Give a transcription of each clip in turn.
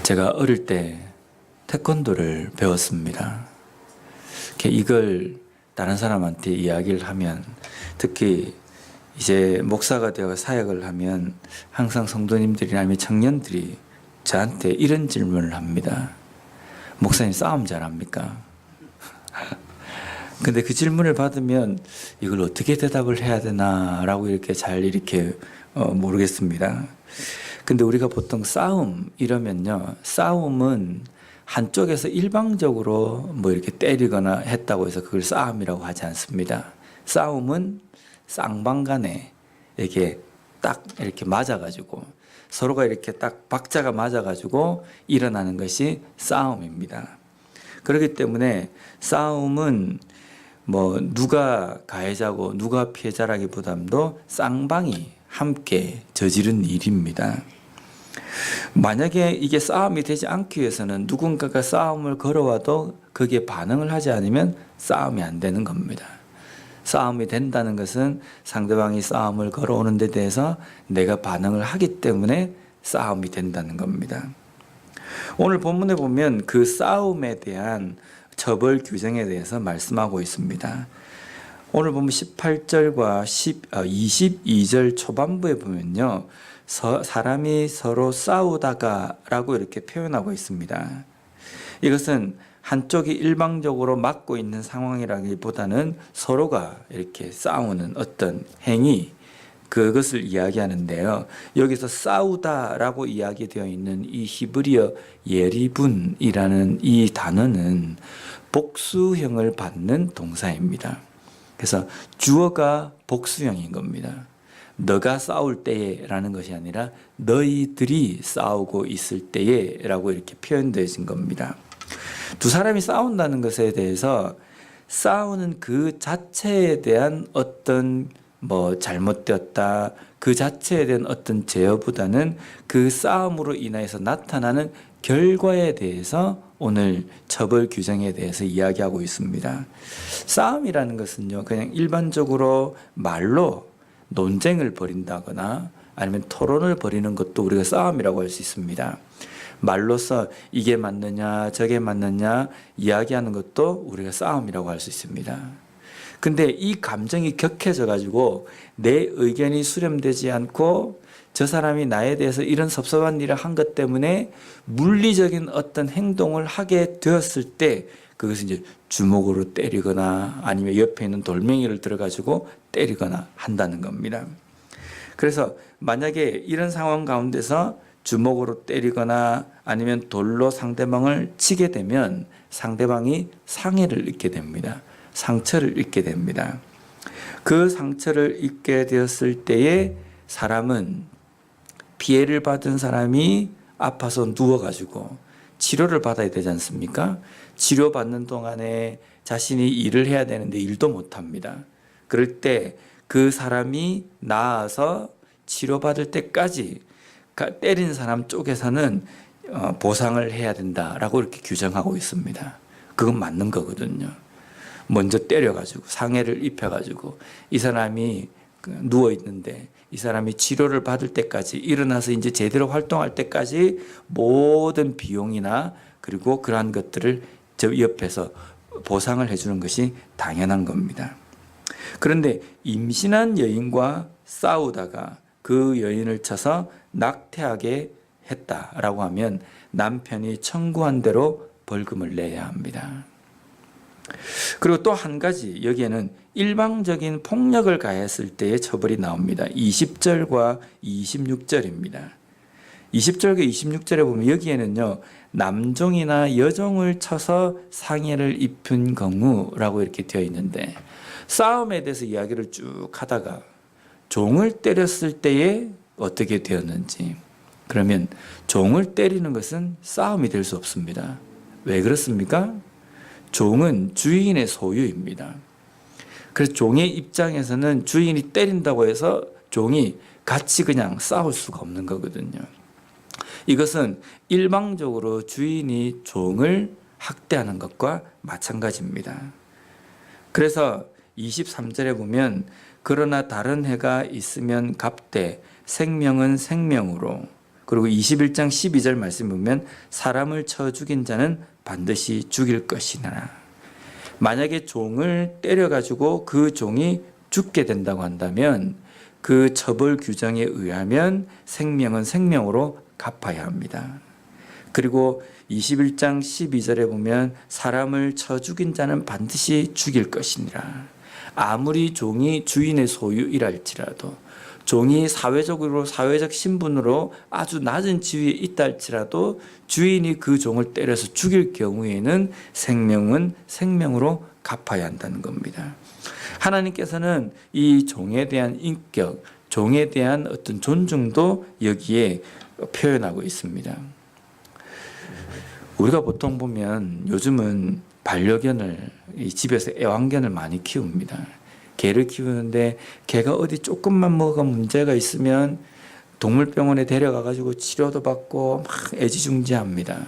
제가 어릴 때 태권도를 배웠습니다. 이걸 다른 사람한테 이야기를 하면, 특히 이제 목사가 되어 사역을 하면 항상 성도님들이나 아니면 청년들이 저한테 이런 질문을 합니다. 목사님 싸움 잘합니까? 근데 그 질문을 받으면 이걸 어떻게 대답을 해야 되나라고 이렇게 모르겠습니다. 근데 우리가 보통 싸움 이러면요, 싸움은 한쪽에서 일방적으로 이렇게 때리거나 했다고 해서 그걸 싸움이라고 하지 않습니다. 싸움은 쌍방간에 이렇게 딱 이렇게 맞아가지고 서로가 이렇게 딱 박자가 맞아가지고 일어나는 것이 싸움입니다. 그렇기 때문에 싸움은 누가 가해자고 누가 피해자라기보다도 쌍방이 함께 저지른 일입니다. 만약에 이게 싸움이 되지 않기 위해서는 누군가가 싸움을 걸어와도 거기에 반응을 하지 않으면 싸움이 안 되는 겁니다. 싸움이 된다는 것은 상대방이 싸움을 걸어오는 데 대해서 내가 반응을 하기 때문에 싸움이 된다는 겁니다. 오늘 본문에 보면 그 싸움에 대한 처벌 규정에 대해서 말씀하고 있습니다. 오늘 보면 18절과 22절 초반부에 보면요, 사람이 서로 싸우다가 라고 이렇게 표현하고 있습니다. 이것은 한쪽이 일방적으로 막고 있는 상황이라기보다는 서로가 이렇게 싸우는 어떤 행위, 그것을 이야기하는데요. 여기서 싸우다라고 이야기되어 있는 이 히브리어 예리분이라는 이 단어는 복수형을 받는 동사입니다. 그래서 주어가 복수형인 겁니다. 너가 싸울 때에라는 것이 아니라 너희들이 싸우고 있을 때에라고 이렇게 표현되어진 겁니다. 두 사람이 싸운다는 것에 대해서 싸우는 그 자체에 대한 어떤 잘못되었다, 그 자체에 대한 어떤 제어보다는 그 싸움으로 인해서 나타나는 결과에 대해서 오늘 처벌 규정에 대해서 이야기하고 있습니다. 싸움이라는 것은요, 그냥 일반적으로 말로 논쟁을 벌인다거나 아니면 토론을 벌이는 것도 우리가 싸움이라고 할 수 있습니다. 말로서 이게 맞느냐 저게 맞느냐 이야기하는 것도 우리가 싸움이라고 할 수 있습니다. 근데 이 감정이 격해져 가지고 내 의견이 수렴되지 않고 저 사람이 나에 대해서 이런 섭섭한 일을 한 것 때문에 물리적인 어떤 행동을 하게 되었을 때 그것을 이제 주먹으로 때리거나 아니면 옆에 있는 돌멩이를 들어가지고 때리거나 한다는 겁니다. 그래서 만약에 이런 상황 가운데서 주먹으로 때리거나 아니면 돌로 상대방을 치게 되면 상대방이 상해를 입게 됩니다. 상처를 입게 됩니다. 그 상처를 입게 되었을 때에 사람은 피해를 받은 사람이 아파서 누워가지고 치료를 받아야 되지 않습니까? 치료받는 동안에 자신이 일을 해야 되는데 일도 못합니다. 그럴 때 그 사람이 나아서 치료받을 때까지 때린 사람 쪽에서는 보상을 해야 된다라고 이렇게 규정하고 있습니다. 그건 맞는 거거든요. 먼저 때려가지고 상해를 입혀가지고 이 사람이 누워 있는데 이 사람이 치료를 받을 때까지 일어나서 이제 제대로 활동할 때까지 모든 비용이나 그리고 그러한 것들을 저 옆에서 보상을 해주는 것이 당연한 겁니다. 그런데 임신한 여인과 싸우다가 그 여인을 쳐서 낙태하게 했다라고 하면 남편이 청구한 대로 벌금을 내야 합니다. 그리고 또 한 가지 여기에는 일방적인 폭력을 가했을 때의 처벌이 나옵니다. 20절과 26절입니다. 20절과 26절에 보면 여기에는요, 남종이나 여종을 쳐서 상해를 입힌 경우라고 이렇게 되어 있는데 싸움에 대해서 이야기를 쭉 하다가 종을 때렸을 때에 어떻게 되었는지, 그러면 종을 때리는 것은 싸움이 될 수 없습니다. 왜 그렇습니까? 종은 주인의 소유입니다. 그래서 종의 입장에서는 주인이 때린다고 해서 종이 같이 그냥 싸울 수가 없는 거거든요. 이것은 일방적으로 주인이 종을 학대하는 것과 마찬가지입니다. 그래서 23절에 보면 그러나 다른 해가 있으면 갑되 생명은 생명으로, 그리고 21장 12절 말씀 보면 사람을 쳐 죽인 자는 반드시 죽일 것이나 만약에 종을 때려가지고 그 종이 죽게 된다고 한다면 그 처벌 규정에 의하면 생명은 생명으로 갚아야 합니다. 그리고 21장 12절에 보면 사람을 쳐 죽인 자는 반드시 죽일 것이니라. 아무리 종이 주인의 소유이랄지라도 종이 사회적 신분으로 아주 낮은 지위에 있다 할지라도 주인이 그 종을 때려서 죽일 경우에는 생명은 생명으로 갚아야 한다는 겁니다. 하나님께서는 이 종에 대한 인격, 종에 대한 어떤 존중도 여기에 표현하고 있습니다. 우리가 보통 보면 요즘은 반려견을 집에서 애완견을 많이 키웁니다. 개를 키우는데 개가 어디 조금만 뭐가 문제가 있으면 동물병원에 데려가 가지고 치료도 받고 막 애지중지합니다.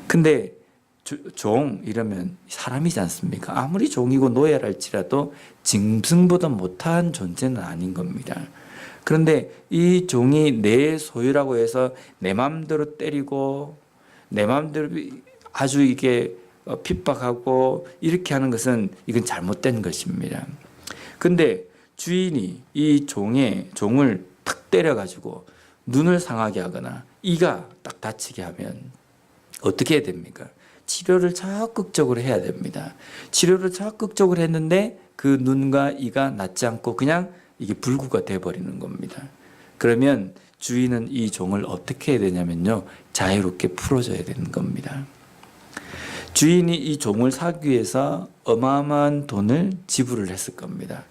근데 종 이러면 사람이지 않습니까? 아무리 종이고 노예랄지라도 짐승보다 못한 존재는 아닌 겁니다. 그런데 이 종이 내 소유라고 해서 내 마음대로 때리고 내 마음대로 아주 이게 핍박하고 이렇게 하는 것은 이건 잘못된 것입니다. 근데 주인이 이 종을 탁 때려가지고 눈을 상하게 하거나 이가 딱 다치게 하면 어떻게 해야 됩니까? 치료를 적극적으로 해야 됩니다. 치료를 적극적으로 했는데 그 눈과 이가 낫지 않고 그냥 이게 불구가 돼버리는 겁니다. 그러면 주인은 이 종을 어떻게 해야 되냐면요, 자유롭게 풀어줘야 되는 겁니다. 주인이 이 종을 사기 위해서 어마어마한 돈을 지불을 했을 겁니다.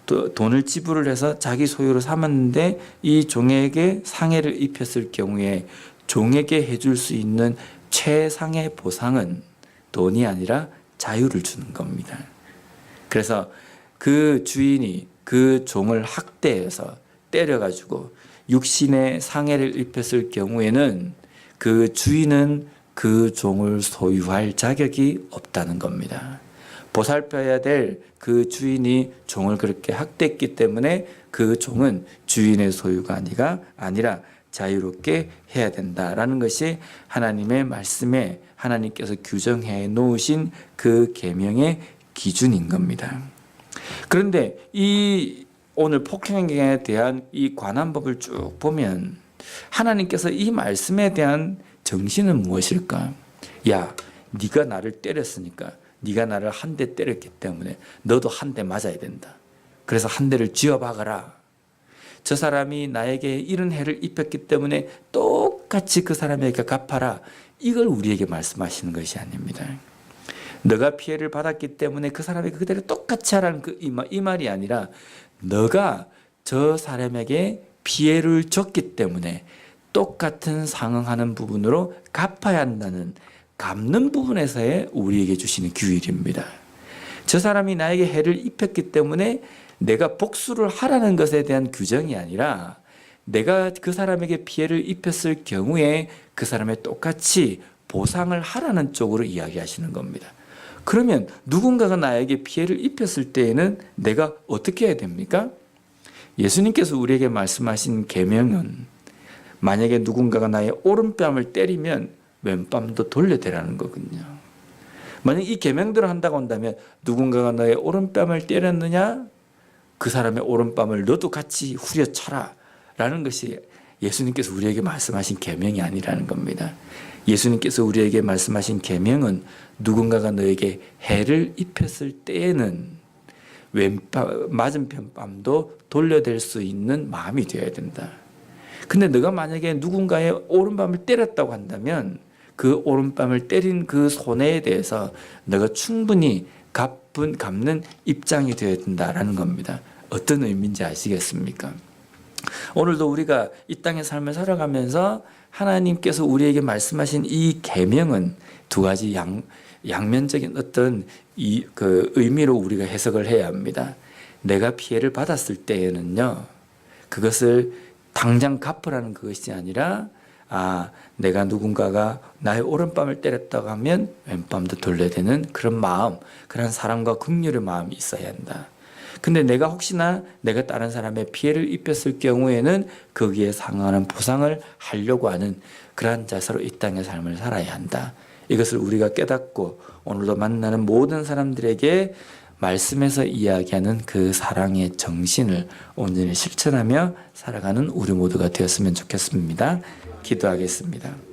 또 돈을 지불을 해서 자기 소유로 삼았는데 이 종에게 상해를 입혔을 경우에 종에게 해줄 수 있는 최상의 보상은 돈이 아니라 자유를 주는 겁니다. 그래서 그 주인이 그 종을 학대해서 때려가지고 육신의 상해를 입혔을 경우에는 그 주인은 그 종을 소유할 자격이 없다는 겁니다. 보살펴야 될 그 주인이 종을 그렇게 학대했기 때문에 그 종은 주인의 소유가 아니라 자유롭게 해야 된다라는 것이 하나님의 말씀에 하나님께서 규정해 놓으신 그 계명의 기준인 겁니다. 그런데 이 오늘 폭행에 대한 이 관한법을 쭉 보면 하나님께서 이 말씀에 대한 정신은 무엇일까? 야, 네가 나를 때렸으니까 네가 나를 한 대 때렸기 때문에 너도 한 대 맞아야 된다. 그래서 한 대를 쥐어박아라. 저 사람이 나에게 이런 해를 입혔기 때문에 똑같이 그 사람에게 갚아라. 이걸 우리에게 말씀하시는 것이 아닙니다. 너가 피해를 받았기 때문에 그 사람에게 그대로 똑같이 하라는 이 말이 아니라 너가 저 사람에게 피해를 줬기 때문에 똑같은 상응하는 부분으로 갚아야 한다는 갚는 부분에서의 우리에게 주시는 규율입니다. 저 사람이 나에게 해를 입혔기 때문에 내가 복수를 하라는 것에 대한 규정이 아니라 내가 그 사람에게 피해를 입혔을 경우에 그 사람에 똑같이 보상을 하라는 쪽으로 이야기하시는 겁니다. 그러면 누군가가 나에게 피해를 입혔을 때에는 내가 어떻게 해야 됩니까? 예수님께서 우리에게 말씀하신 계명은 만약에 누군가가 나의 오른뺨을 때리면 왼뺨도 돌려대라는 거거든요. 만약 이 계명대로 한다고 한다면 누군가가 너의 오른뺨을 때렸느냐? 그 사람의 오른뺨을 너도 같이 후려쳐라 라는 것이 예수님께서 우리에게 말씀하신 계명이 아니라는 겁니다. 예수님께서 우리에게 말씀하신 계명은 누군가가 너에게 해를 입혔을 때에는 맞은편 뺨도 돌려댈 수 있는 마음이 되어야 된다. 근데 너가 만약에 누군가의 오른뺨을 때렸다고 한다면 그 오른뺨을 때린 그 손해에 대해서 너가 충분히 갚는 입장이 되어야 된다라는 겁니다. 어떤 의미인지 아시겠습니까? 오늘도 우리가 이 땅의 삶을 살아가면서 하나님께서 우리에게 말씀하신 이 계명은 두 가지 양면적인 어떤 그 의미로 우리가 해석을 해야 합니다. 내가 피해를 받았을 때에는요, 그것을 당장 갚으라는 것이 아니라 내가 누군가가 나의 오른뺨을 때렸다고 하면 왼뺨도 돌려야 되는 그런 마음, 그런 사랑과 긍휼의 마음이 있어야 한다. 근데 내가 혹시나 내가 다른 사람의 피해를 입혔을 경우에는 거기에 상응하는 보상을 하려고 하는 그러한 자세로 이 땅의 삶을 살아야 한다. 이것을 우리가 깨닫고 오늘도 만나는 모든 사람들에게 말씀에서 이야기하는 그 사랑의 정신을 온전히 실천하며 살아가는 우리 모두가 되었으면 좋겠습니다. 기도하겠습니다.